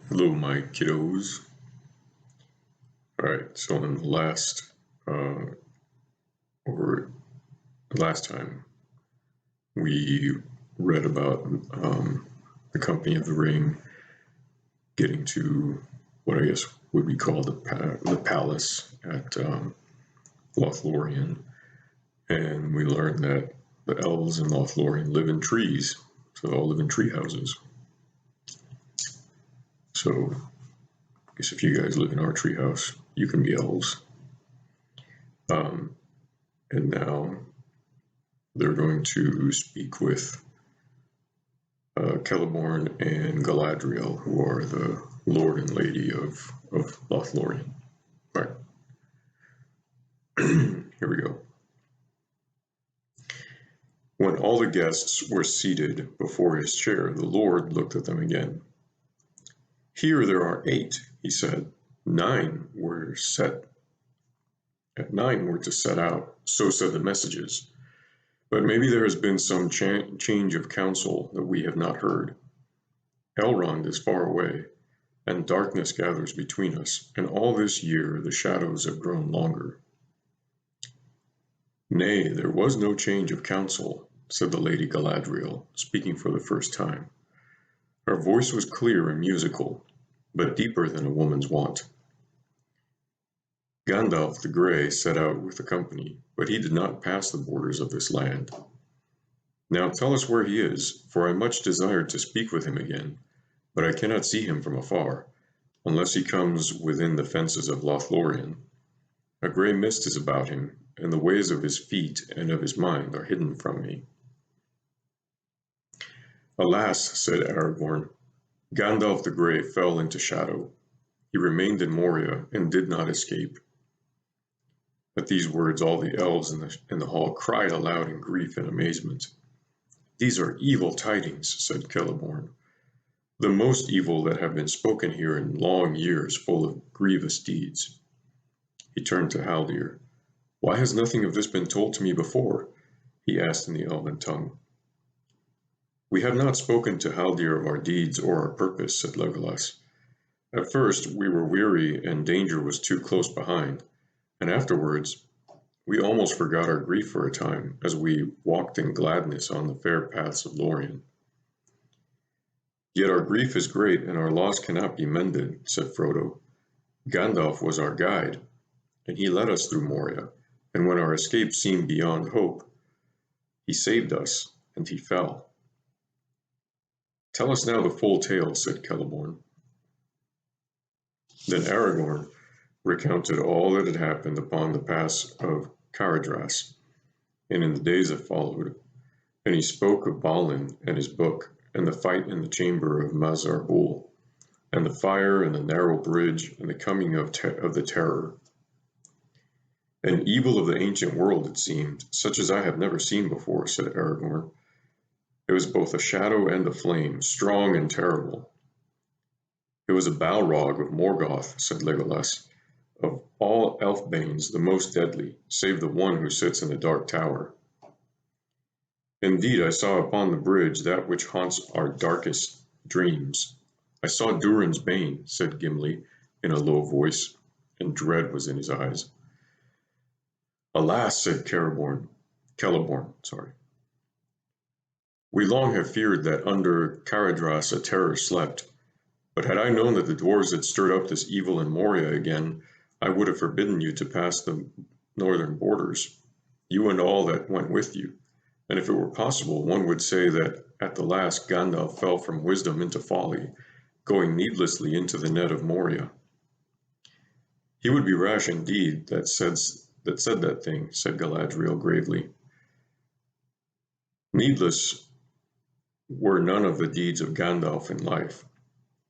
Hello, my kiddos. All right, so in the over the last time, we read about the Company of the Ring getting to what I guess would be called the palace at Lothlorien, and we learned that the elves in Lothlorien live in trees, so they all live in tree houses. So I guess if you guys live in our treehouse, you can be elves. And now they're going to speak with Celeborn and Galadriel, who are the Lord and Lady of Lothlorien. All right. Here we go. When all the guests were seated before his chair, the Lord looked at them again. Here there are 8, he said. 9 were to set out, so said the messages. But maybe there has been some change of counsel that we have not heard. Elrond is far away, and darkness gathers between us, and all this year the shadows have grown longer. Nay, there was no change of counsel, said the Lady Galadriel, speaking for the first time. Her voice was clear and musical, but deeper than a woman's wont. Gandalf the Grey set out with the company, but he did not pass the borders of this land. Now tell us where he is, for I much desired to speak with him again, but I cannot see him from afar, unless he comes within the fences of Lothlorien. A grey mist is about him, and the ways of his feet and of his mind are hidden from me. Alas, said Aragorn, Gandalf the Grey fell into shadow. He remained in Moria and did not escape. At these words all the elves in the hall cried aloud in grief and amazement. These are evil tidings, said Celeborn, the most evil that have been spoken here in long years full of grievous deeds. He turned to Haldir. Why has nothing of this been told to me before? He asked in the elven tongue. We have not spoken to Haldir of our deeds or our purpose, said Legolas. At first we were weary and danger was too close behind, and afterwards we almost forgot our grief for a time as we walked in gladness on the fair paths of Lorien. Yet our grief is great and our loss cannot be mended, said Frodo. Gandalf was our guide, and he led us through Moria, and when our escape seemed beyond hope, he saved us, and he fell. Tell us now the full tale, said Celeborn. Then Aragorn recounted all that had happened upon the pass of Caradhras, and in the days that followed, and he spoke of Balin and his book, and the fight in the chamber of Mazarbul, and the fire and the narrow bridge, and the coming of the terror. An evil of the ancient world, it seemed, such as I have never seen before, said Aragorn. It was both a shadow and a flame, strong and terrible. It was a Balrog of Morgoth, said Legolas, of all Elfbanes the most deadly, save the one who sits in the dark tower. Indeed, I saw upon the bridge that which haunts our darkest dreams. I saw Durin's bane, said Gimli in a low voice, and dread was in his eyes. Alas, said Celeborn. We long have feared that under Caradhras a terror slept, but had I known that the dwarves had stirred up this evil in Moria again, I would have forbidden you to pass the northern borders, you and all that went with you, and if it were possible, one would say that at the last Gandalf fell from wisdom into folly, going needlessly into the net of Moria. He would be rash indeed that said that thing, said Galadriel gravely. Needless were none of the deeds of Gandalf in life.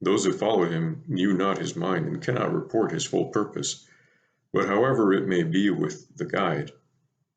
Those that followed him knew not his mind and cannot report his full purpose. But however it may be with the guide,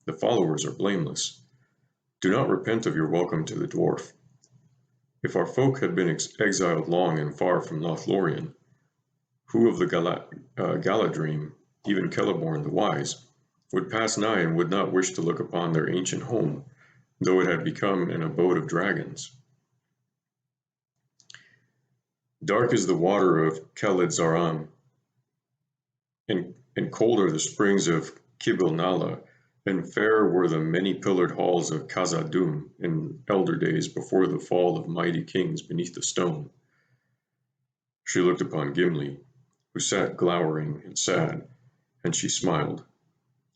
the followers are blameless. Do not repent of your welcome to the dwarf. If our folk had been exiled long and far from Lothlorien, who of the Galadrim, even Celeborn the Wise, would pass nigh and would not wish to look upon their ancient home, though it had become an abode of dragons? Dark is the water of Khaled Zaram, and cold are the springs of Kibul Nala, and fair were the many-pillared halls of Khazad-dûm in elder days before the fall of mighty kings beneath the stone. She looked upon Gimli, who sat glowering and sad, and she smiled.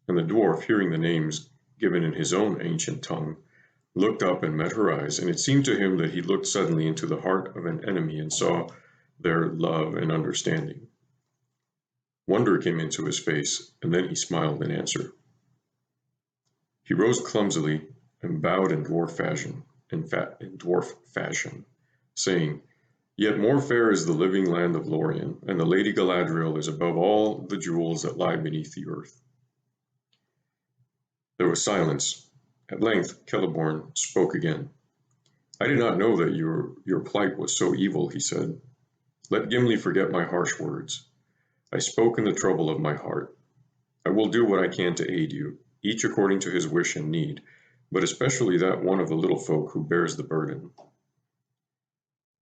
And the dwarf, hearing the names given in his own ancient tongue, looked up and met her eyes, and it seemed to him that he looked suddenly into the heart of an enemy and saw there love and understanding. Wonder came into his face, and then he smiled in answer. He rose clumsily and bowed in dwarf fashion, saying, "Yet more fair is the living land of Lorien, and the Lady Galadriel is above all the jewels that lie beneath the earth." There was silence. At length Celeborn spoke again. "I did not know that your plight was so evil," he said. "Let Gimli forget my harsh words. I spoke in the trouble of my heart. I will do what I can to aid you, each according to his wish and need, but especially that one of the little folk who bears the burden."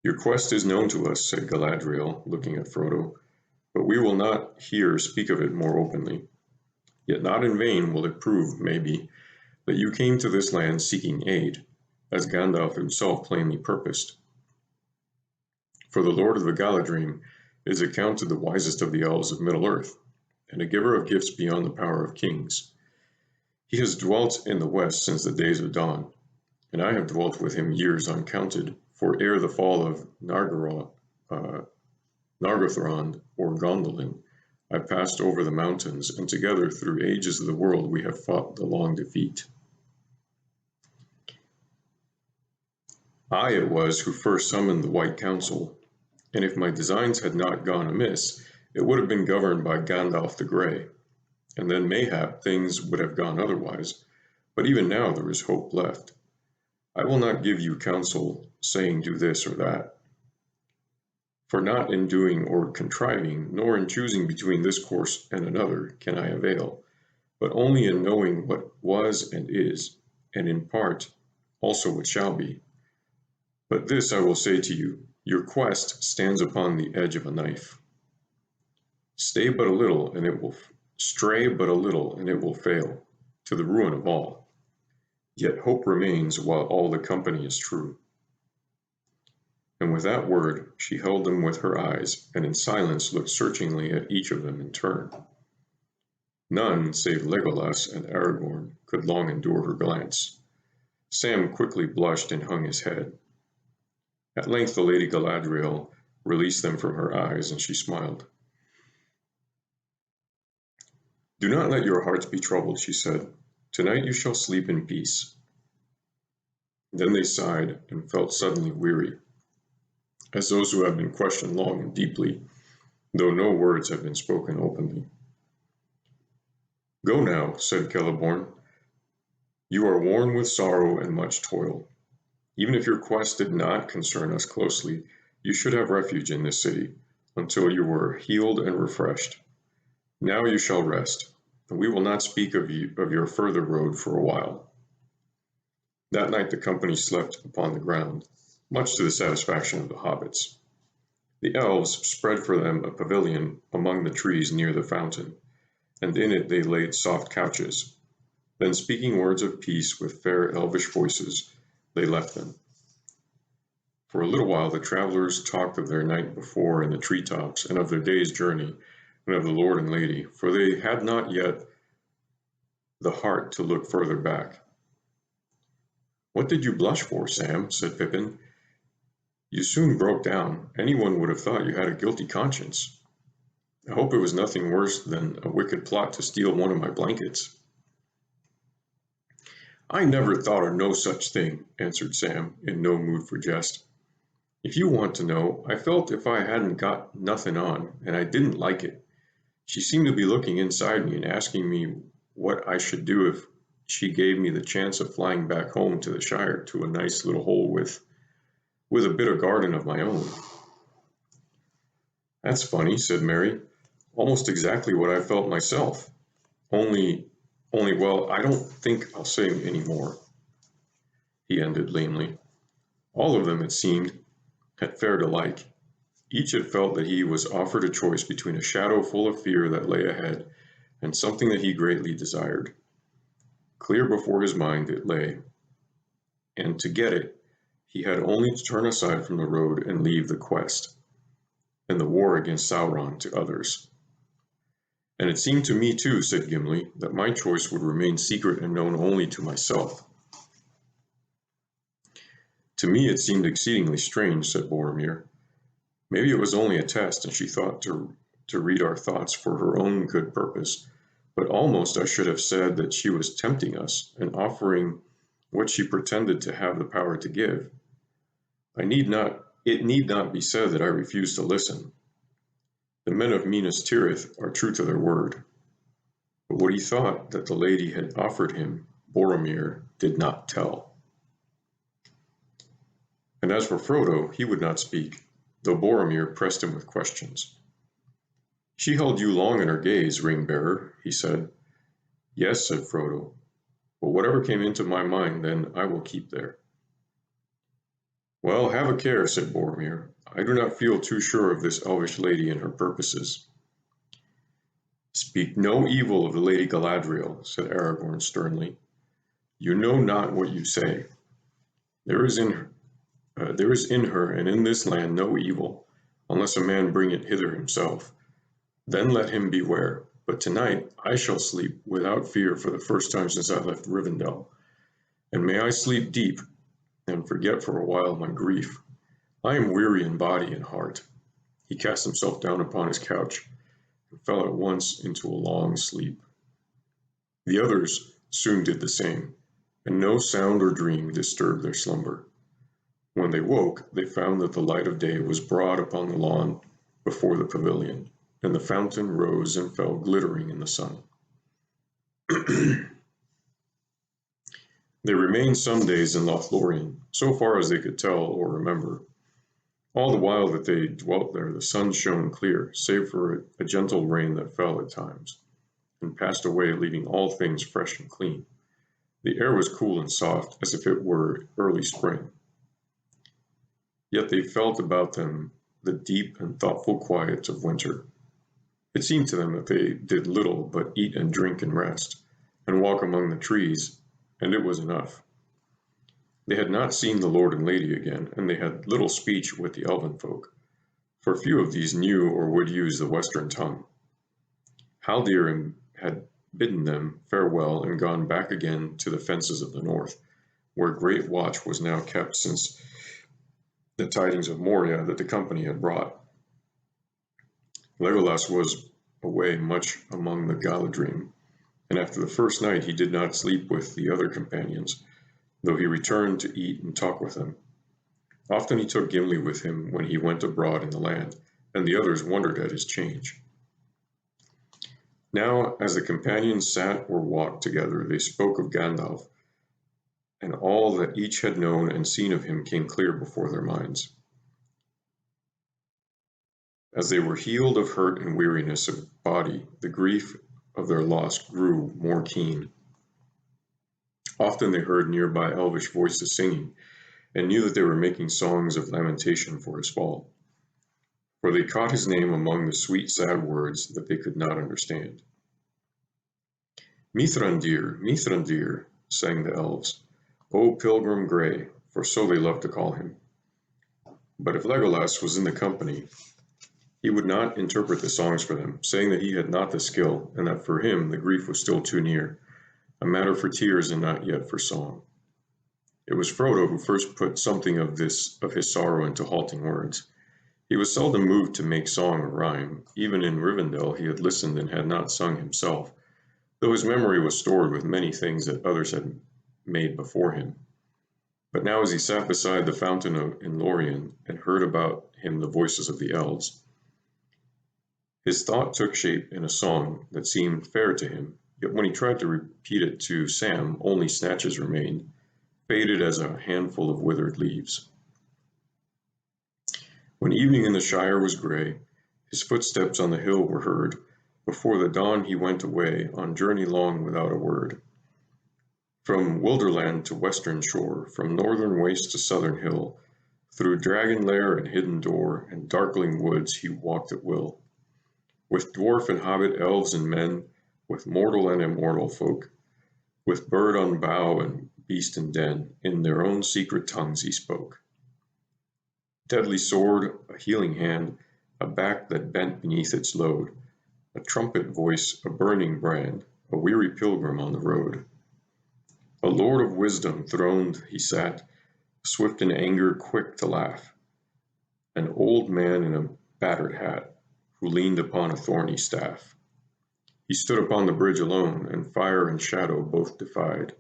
"Your quest is known to us," said Galadriel, looking at Frodo, "but we will not here speak of it more openly. Yet not in vain will it prove, maybe, that you came to this land seeking aid, as Gandalf himself plainly purposed. For the Lord of the Galadrim is accounted the wisest of the elves of Middle-earth, and a giver of gifts beyond the power of kings. He has dwelt in the West since the days of dawn, and I have dwelt with him years uncounted, for ere the fall of Nargothrond or Gondolin, I passed over the mountains, and together through ages of the world we have fought the long defeat. I it was who first summoned the White Council, and if my designs had not gone amiss, it would have been governed by Gandalf the Grey, and then mayhap things would have gone otherwise, but even now there is hope left. I will not give you counsel, saying do this or that. For not in doing or contriving, nor in choosing between this course and another, can I avail, but only in knowing what was and is, and in part also what shall be. But this I will say to you, your quest stands upon the edge of a knife. Stray but a little, and it will fail, to the ruin of all. Yet hope remains while all the company is true." And with that word she held them with her eyes, and in silence looked searchingly at each of them in turn. None, save Legolas and Aragorn, could long endure her glance. Sam quickly blushed and hung his head. At length the Lady Galadriel released them from her eyes, and she smiled. "Do not let your hearts be troubled," she said. "Tonight you shall sleep in peace." Then they sighed and felt suddenly weary, as those who have been questioned long and deeply, though no words have been spoken openly. "Go now," said Celeborn. "You are worn with sorrow and much toil. Even if your quest did not concern us closely, you should have refuge in this city, until you were healed and refreshed. Now you shall rest, and we will not speak of your further road for a while." That night the company slept upon the ground, much to the satisfaction of the hobbits. The elves spread for them a pavilion among the trees near the fountain, and in it they laid soft couches. Then, speaking words of peace with fair elvish voices, they left them. For a little while the travelers talked of their night before in the treetops, and of their day's journey, and of the Lord and Lady, for they had not yet the heart to look further back. "What did you blush for, Sam?" said Pippin. "You soon broke down. Anyone would have thought you had a guilty conscience. I hope it was nothing worse than a wicked plot to steal one of my blankets." "I never thought of no such thing," answered Sam, in no mood for jest. "If you want to know, I felt if I hadn't got nothing on, and I didn't like it. She seemed to be looking inside me and asking me what I should do if she gave me the chance of flying back home to the Shire to a nice little hole with a bit of garden of my own." "That's funny," said Merry. "Almost exactly what I felt myself. Well, I don't think I'll say any more," he ended lamely. All of them, it seemed, had fared alike. Each had felt that he was offered a choice between a shadow full of fear that lay ahead and something that he greatly desired. Clear before his mind it lay, and to get it, he had only to turn aside from the road and leave the quest, and the war against Sauron to others. And it seemed to me too, said Gimli, that my choice would remain secret and known only to myself. To me it seemed exceedingly strange, said Boromir. Maybe it was only a test, and she thought to read our thoughts for her own good purpose, but almost I should have said that she was tempting us and offering what she pretended to have the power to give. It need not be said that I refused to listen. The men of Minas Tirith are true to their word. But what he thought that the lady had offered him, Boromir did not tell. And as for Frodo, he would not speak, though Boromir pressed him with questions. She held you long in her gaze, Ring-bearer, he said. Yes, said Frodo, but whatever came into my mind then I will keep there. Well, have a care, said Boromir. I do not feel too sure of this elvish lady and her purposes. Speak no evil of the Lady Galadriel, said Aragorn sternly. You know not what you say. There is in her and in this land no evil, unless a man bring it hither himself. Then let him beware. But tonight I shall sleep without fear for the first time since I left Rivendell. And may I sleep deep, and forget for a while my grief. I am weary in body and heart. He cast himself down upon his couch and fell at once into a long sleep. The others soon did the same, and no sound or dream disturbed their slumber. When they woke, they found that the light of day was broad upon the lawn before the pavilion, and the fountain rose and fell glittering in the sun. They remained some days in Lothlorien, so far as they could tell or remember. All the while that they dwelt there, the sun shone clear, save for a gentle rain that fell at times, and passed away, leaving all things fresh and clean. The air was cool and soft, as if it were early spring. Yet they felt about them the deep and thoughtful quiet of winter. It seemed to them that they did little but eat and drink and rest, and walk among the trees, and it was enough. They had not seen the Lord and Lady again, and they had little speech with the elven folk, for few of these knew or would use the western tongue. Haldir had bidden them farewell and gone back again to the fences of the north, where great watch was now kept since the tidings of Moria that the company had brought. Legolas was away much among the Galadrim, and after the first night he did not sleep with the other companions, though he returned to eat and talk with them. Often he took Gimli with him when he went abroad in the land, and the others wondered at his change. Now, as the companions sat or walked together, they spoke of Gandalf, and all that each had known and seen of him came clear before their minds. As they were healed of hurt and weariness of body, the grief of their loss grew more keen. Often they heard nearby elvish voices singing, and knew that they were making songs of lamentation for his fall. For they caught his name among the sweet sad words that they could not understand. Mithrandir, Mithrandir, sang the elves, O pilgrim grey, for so they loved to call him. But if Legolas was in the company, he would not interpret the songs for them, saying that he had not the skill, and that for him the grief was still too near, a matter for tears and not yet for song. It was Frodo who first put something of his sorrow into halting words. He was seldom moved to make song or rhyme. Even in Rivendell he had listened and had not sung himself, though his memory was stored with many things that others had made before him. But now as he sat beside the fountain in Lorien and heard about him the voices of the elves, his thought took shape in a song that seemed fair to him, yet when he tried to repeat it to Sam, only snatches remained, faded as a handful of withered leaves. When evening in the Shire was grey, his footsteps on the hill were heard. Before the dawn he went away, on journey long without a word. From Wilderland to western shore, from northern waste to southern hill, Through dragon lair and hidden door and darkling woods he walked at will, with dwarf and hobbit, elves and men, with mortal and immortal folk, with bird on bough and beast in den, in their own secret tongues he spoke. Deadly sword, a healing hand, a back that bent beneath its load, a trumpet voice, a burning brand, a weary pilgrim on the road. A lord of wisdom throned he sat, swift in anger, quick to laugh, an old man in a battered hat, who leaned upon a thorny staff. He stood upon the bridge alone, and fire and shadow both defied.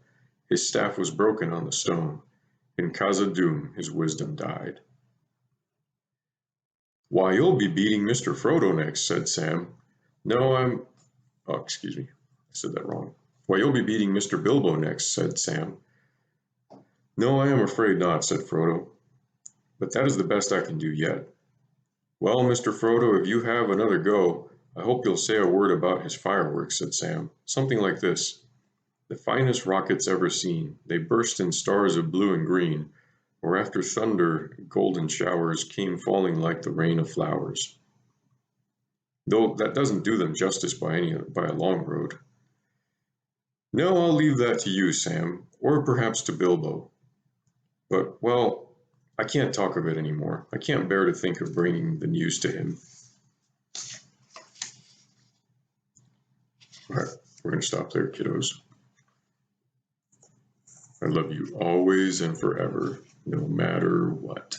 His staff was broken on the stone. In Khazad-dûm his wisdom died. "Why, you'll be beating Mr. Frodo next," said Sam. "No, oh, excuse me, I said that wrong. Why, you'll be beating Mr. Bilbo next," said Sam. "No, I am afraid not," said Frodo. "But that is the best I can do yet." "Well, Mr. Frodo, if you have another go, I hope you'll say a word about his fireworks," said Sam. "Something like this: 'The finest rockets ever seen, they burst in stars of blue and green, or after thunder golden showers came falling like the rain of flowers.' Though that doesn't do them justice by a long road." "No, I'll leave that to you, Sam, or perhaps to Bilbo. But, well, I can't talk of it any more. I can't bear to think of bringing the news to him." All right, we're going to stop there, kiddos. I love you always and forever, no matter what.